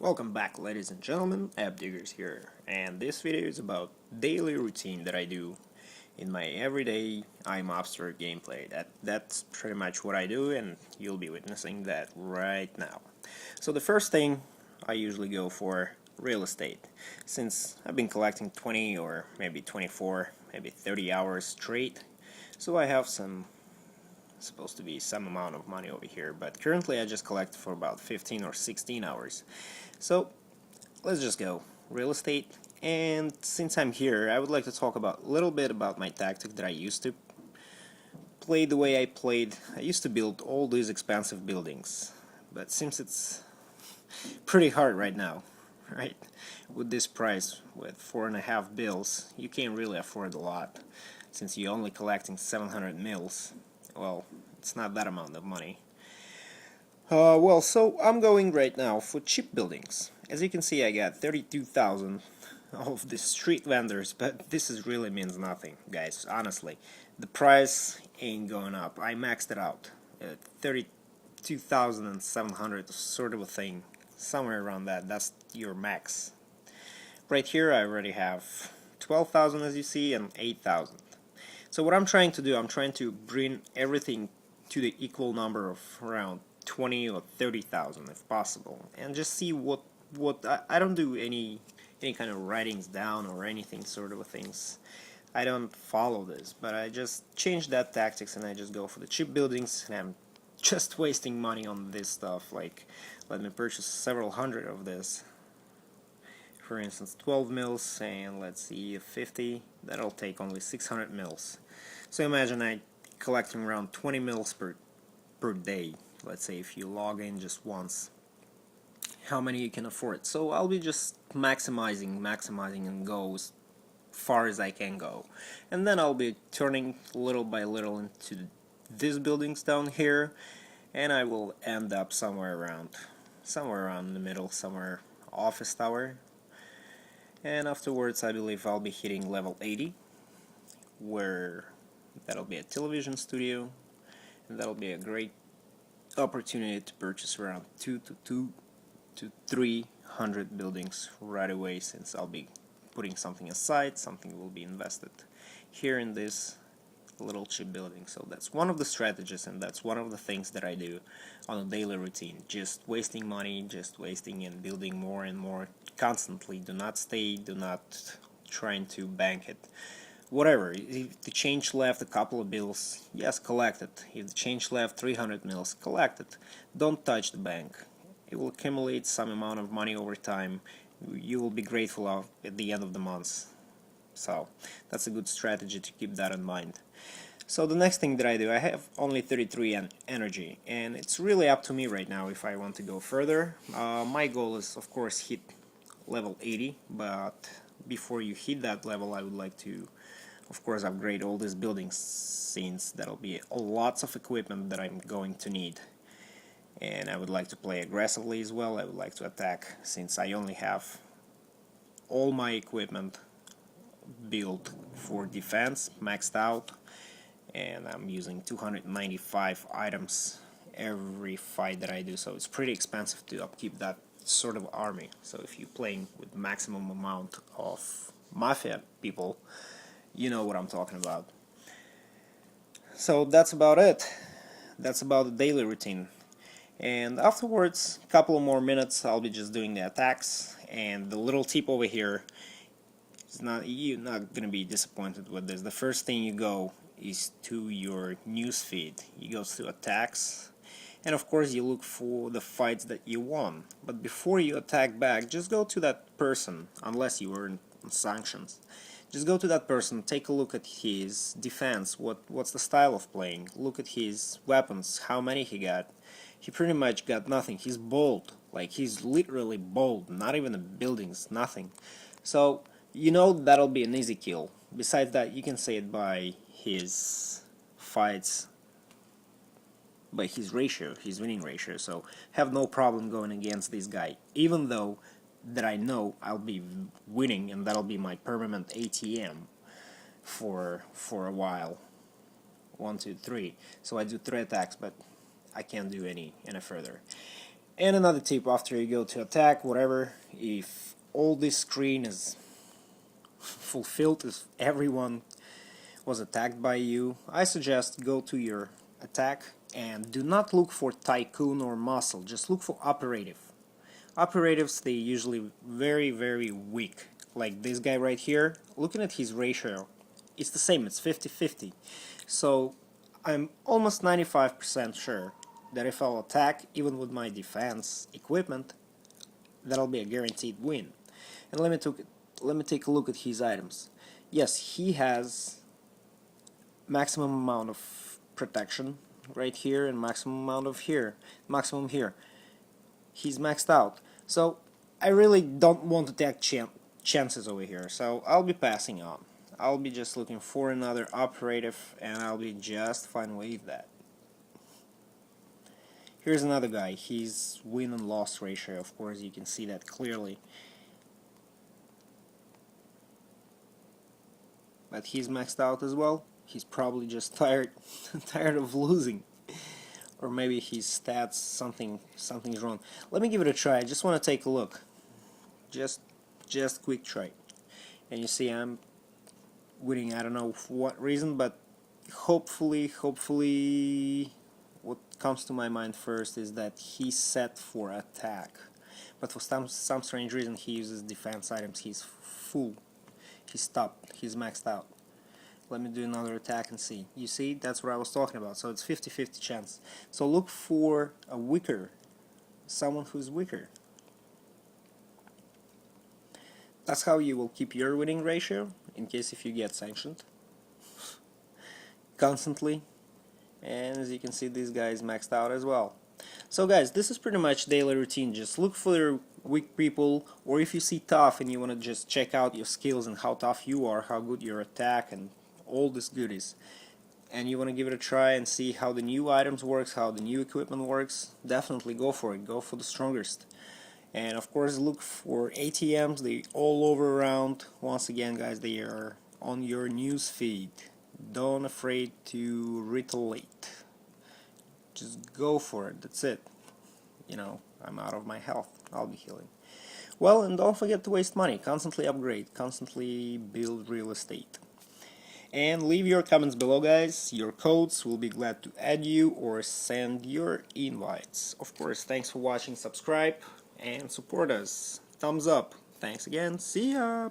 Welcome back, ladies and gentlemen. AppDiggers here, and this video is about daily routine that I do in my everyday iMobster gameplay. That's pretty much what I do, and you'll be witnessing that right now. So the first thing I usually go for real estate, since I've been collecting 20 or maybe 24, maybe 30 hours straight. So I have supposed to be some amount of money over here, but currently I just collect for about 15 or 16 hours. So let's just go real estate. And since I'm here, I would like to talk about a little bit about my tactic that I used to play the way I played. I used to build all these expensive buildings, but since it's pretty hard right now, right? With this price, with 4.5 bills, you can't really afford a lot, since you're only collecting 700 mils. Well, it's not that amount of money. So I'm going right now for cheap buildings. As you can see, I got 32,000 of the street vendors, but this is really means nothing, guys. Honestly, the price ain't going up. I maxed it out at 32,700, sort of a thing, somewhere around that. That's your max. Right here, I already have 12,000, as you see, and 8,000. So what I'm trying to do, I'm trying to bring everything to the equal number of around 20 or 30,000 if possible, and just see what I don't do any kind of writings down or anything sort of things. I don't follow this, but I just change that tactics and I just go for the cheap buildings, and I'm just wasting money on this stuff. Like, let me purchase several hundred of this. For instance, 12 mils, and let's see, 50, that'll take only 600 mils. So imagine I collecting around 20 mils per day. Let's say if you log in just once, how many you can afford. So I'll be just maximizing and go as far as I can go, and then I'll be turning little by little into these buildings down here, and I will end up somewhere around the middle, somewhere office tower. And afterwards, I believe I'll be hitting level 80, where that'll be a television studio, and that'll be a great opportunity to purchase around 2 to 300 buildings right away, since I'll be putting something aside, something will be invested here in this little cheap building. So that's one of the strategies, and that's one of the things that I do on a daily routine. Just wasting money, just wasting and building more and more constantly. Do not trying to bank it. Whatever, if the change left a couple of bills, yes, collect it. If the change left 300 mils, collect it. Don't touch the bank. It will accumulate some amount of money over time. You will be grateful of at the end of the month. So that's a good strategy to keep that in mind. So the next thing that I do, I have only 33 energy, and it's really up to me right now if I want to go further. My goal is, of course, hit level 80, but before you hit that level, I would like to, of course, upgrade all these buildings, since that'll be lots of equipment that I'm going to need. And I would like to play aggressively as well. I would like to attack, since I only have all my equipment built for defense, maxed out, and I'm using 295 items every fight that I do, so it's pretty expensive to upkeep that sort of army. So if you're playing with maximum amount of mafia people, you know what I'm talking about. So that's about it. That's about the daily routine. And afterwards, a couple of more minutes, I'll be just doing the attacks. And the little tip over here is you're not gonna be disappointed with this. The first thing you go is to your newsfeed. You go to attacks, and of course you look for the fights that you won. But before you attack back, just go to that person, unless you were in sanctions. Just go to that person, take a look at his defense, what's the style of playing, look at his weapons, how many he got. He pretty much got nothing. He's bold, like he's literally bold, not even the buildings, nothing. So you know that'll be an easy kill. Besides that, you can say it by his fights, by his ratio, his winning ratio. So have no problem going against this guy, even though that I know I'll be winning, and that'll be my permanent ATM for a while. 1, 2, 3. So I do 3 attacks, but I can't do any further. And another tip, after you go to attack, whatever, if all this screen is fulfilled, if everyone was attacked by you, I suggest go to your attack and do not look for tycoon or muscle, just look for operative. Operatives, they usually very weak. Like this guy right here, looking at his ratio, it's the same, it's 50-50. So I'm almost 95% sure that if I'll attack, even with my defense equipment, that'll be a guaranteed win. And let me take a look at his items. Yes, he has maximum amount of protection right here and maximum amount of maximum here. He's maxed out. So I really don't want to take chances over here, so I'll be passing on. I'll be just looking for another operative, and I'll be just fine with that. Here's another guy. His win and loss ratio, of course, you can see that clearly. But he's maxed out as well. He's probably just tired of losing. Or maybe his stats, something's wrong. Let me give it a try. I just want to take a look. Just quick try. And you see I'm winning. I don't know for what reason, but hopefully what comes to my mind first is that he's set for attack. But for some strange reason he uses defense items. He's full. He's stopped. He's maxed out. Let me do another attack and see. You see, that's what I was talking about. So it's 50-50 chance. So look for a weaker, someone who's weaker. That's how you will keep your winning ratio in case if you get sanctioned constantly. And as you can see, this guy is maxed out as well. So guys, this is pretty much daily routine. Just look for weak people, or if you see tough and you want to just check out your skills and how tough you are, how good your attack and all this goodies, and you want to give it a try and see how the new items works, how the new equipment works, definitely go for it. Go for the strongest. And of course look for ATMs. They all over around. Once again guys, they are on your news feed. Don't afraid to retaliate. Just go for it. That's it. You know, I'm out of my health. I'll be healing. Well, and don't forget to waste money. Constantly upgrade. Constantly build real estate. And leave your comments below guys, your codes, will be glad to add you or send your invites. Of course, thanks for watching, subscribe and support us. Thumbs up. Thanks again, see ya!